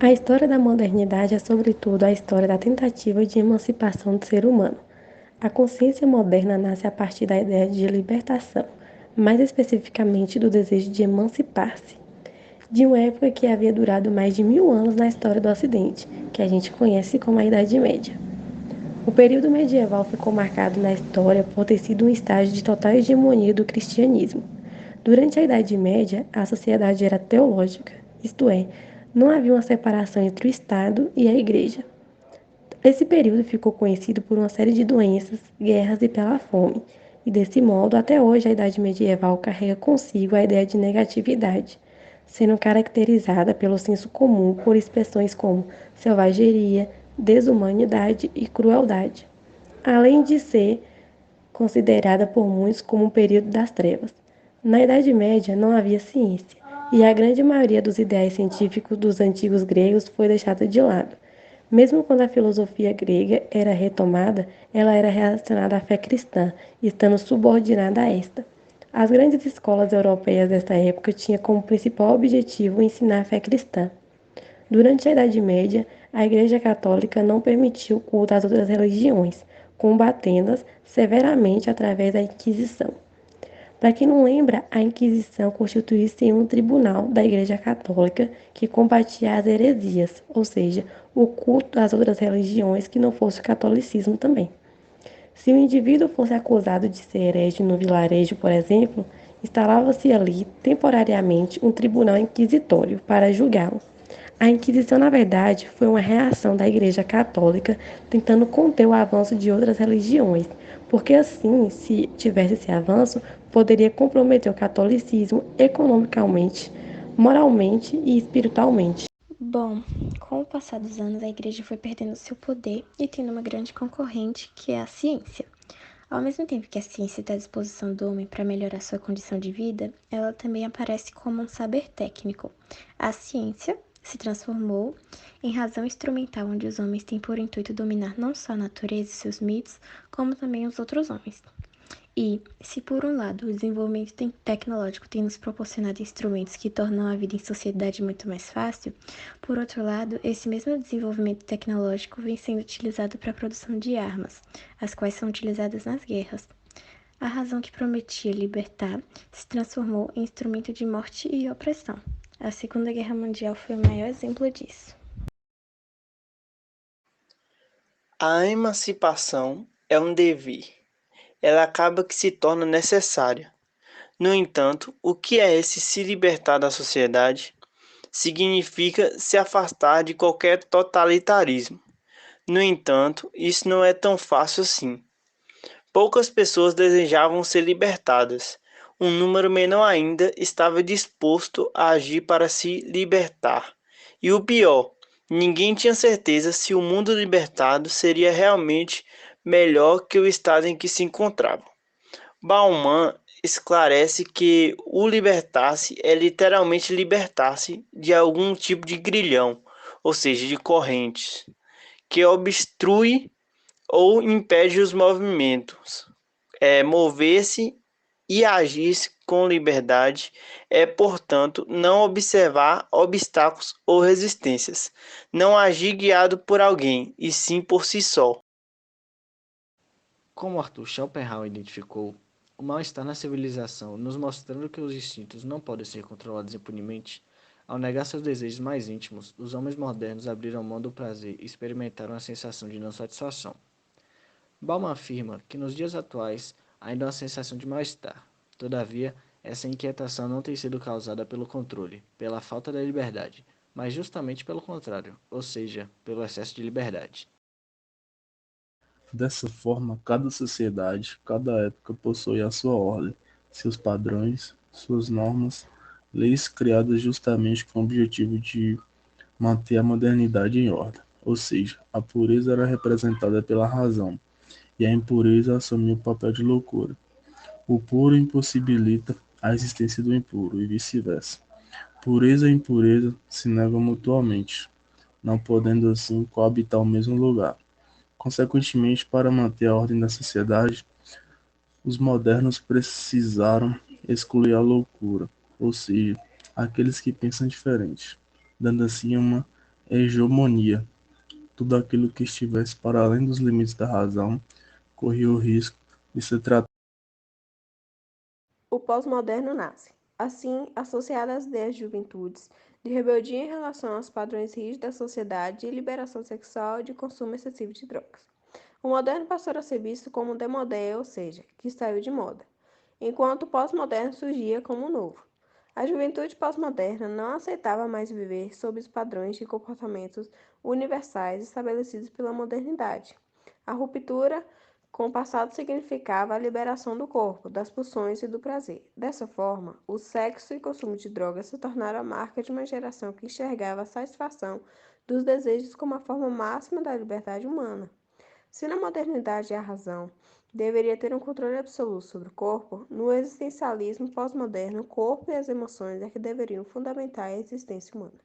A história da modernidade é, sobretudo, a história da tentativa de emancipação do ser humano. A consciência moderna nasce a partir da ideia de libertação, mais especificamente do desejo de emancipar-se, de uma época que havia durado mais de 1000 anos na história do Ocidente, que a gente conhece como a Idade Média. O período medieval ficou marcado na história por ter sido um estágio de total hegemonia do cristianismo. Durante a Idade Média, a sociedade era teológica, isto é, não havia uma separação entre o Estado e a Igreja. Esse período ficou conhecido por uma série de doenças, guerras e pela fome, e desse modo, até hoje, a Idade Medieval carrega consigo a ideia de negatividade, sendo caracterizada pelo senso comum por expressões como selvageria, desumanidade e crueldade, além de ser considerada por muitos como um período das trevas. Na Idade Média não havia ciência, e a grande maioria dos ideais científicos dos antigos gregos foi deixada de lado. Mesmo quando a filosofia grega era retomada, ela era relacionada à fé cristã, estando subordinada a esta. As grandes escolas europeias desta época tinham como principal objetivo ensinar a fé cristã. Durante a Idade Média, a Igreja Católica não permitiu o culto às outras religiões, combatendo-as severamente através da Inquisição. Para quem não lembra, a Inquisição constituía-se em um tribunal da Igreja Católica que combatia as heresias, ou seja, o culto às outras religiões que não fosse o catolicismo também. Se o indivíduo fosse acusado de ser herege no vilarejo, por exemplo, instalava-se ali temporariamente um tribunal inquisitório para julgá-lo. A Inquisição, na verdade, foi uma reação da Igreja Católica tentando conter o avanço de outras religiões, porque assim, se tivesse esse avanço, poderia comprometer o catolicismo economicamente, moralmente e espiritualmente. Bom, com o passar dos anos, a igreja foi perdendo seu poder e tendo uma grande concorrente, que é a ciência. Ao mesmo tempo que a ciência está à disposição do homem para melhorar sua condição de vida, ela também aparece como um saber técnico. A ciência se transformou em razão instrumental onde os homens têm por intuito dominar não só a natureza e seus mitos, como também os outros homens. E, se por um lado o desenvolvimento tecnológico tem nos proporcionado instrumentos que tornam a vida em sociedade muito mais fácil, por outro lado, esse mesmo desenvolvimento tecnológico vem sendo utilizado para a produção de armas, as quais são utilizadas nas guerras. A razão que prometia libertar se transformou em instrumento de morte e opressão. A Segunda Guerra Mundial foi o maior exemplo disso. A emancipação é um dever. Ela acaba que se torna necessária. No entanto, o que é esse se libertar da sociedade? Significa se afastar de qualquer totalitarismo. No entanto, isso não é tão fácil assim. Poucas pessoas desejavam ser libertadas. Um número menor ainda estava disposto a agir para se libertar. E o pior, ninguém tinha certeza se o mundo libertado seria realmente melhor que o estado em que se encontrava. Bauman esclarece que o libertar-se é literalmente libertar-se de algum tipo de grilhão, ou seja, de correntes, que obstrui ou impede os movimentos. Mover-se e agir com liberdade é, portanto, não observar obstáculos ou resistências, não agir guiado por alguém, e sim por si só. Como Arthur Schopenhauer identificou, o mal-estar na civilização, nos mostrando que os instintos não podem ser controlados impunemente, ao negar seus desejos mais íntimos, os homens modernos abriram mão do prazer e experimentaram a sensação de não satisfação. Bauman afirma que nos dias atuais ainda há uma sensação de mal-estar. Todavia, essa inquietação não tem sido causada pelo controle, pela falta da liberdade, mas justamente pelo contrário, ou seja, pelo excesso de liberdade. Dessa forma, cada sociedade, cada época possui a sua ordem, seus padrões, suas normas, leis criadas justamente com o objetivo de manter a modernidade em ordem. Ou seja, a pureza era representada pela razão, e a impureza assumia o papel de loucura. O puro impossibilita a existência do impuro, e vice-versa. Pureza e impureza se negam mutuamente, não podendo assim coabitar o mesmo lugar. Consequentemente, para manter a ordem da sociedade, os modernos precisaram excluir a loucura, ou seja, aqueles que pensam diferente, dando assim uma hegemonia. Tudo aquilo que estivesse para além dos limites da razão corria o risco de ser tratado. O pós-moderno nasce, assim, associado às ideias de juventudes, de rebeldia em relação aos padrões rígidos da sociedade, de liberação sexual e de consumo excessivo de drogas. O moderno passou a ser visto como demodé, ou seja, que saiu de moda, enquanto o pós-moderno surgia como novo. A juventude pós-moderna não aceitava mais viver sob os padrões de comportamentos universais estabelecidos pela modernidade. A ruptura com o passado significava a liberação do corpo, das pulsões e do prazer. Dessa forma, o sexo e o consumo de drogas se tornaram a marca de uma geração que enxergava a satisfação dos desejos como a forma máxima da liberdade humana. Se na modernidade a razão deveria ter um controle absoluto sobre o corpo, no existencialismo pós-moderno, o corpo e as emoções é que deveriam fundamentar a existência humana.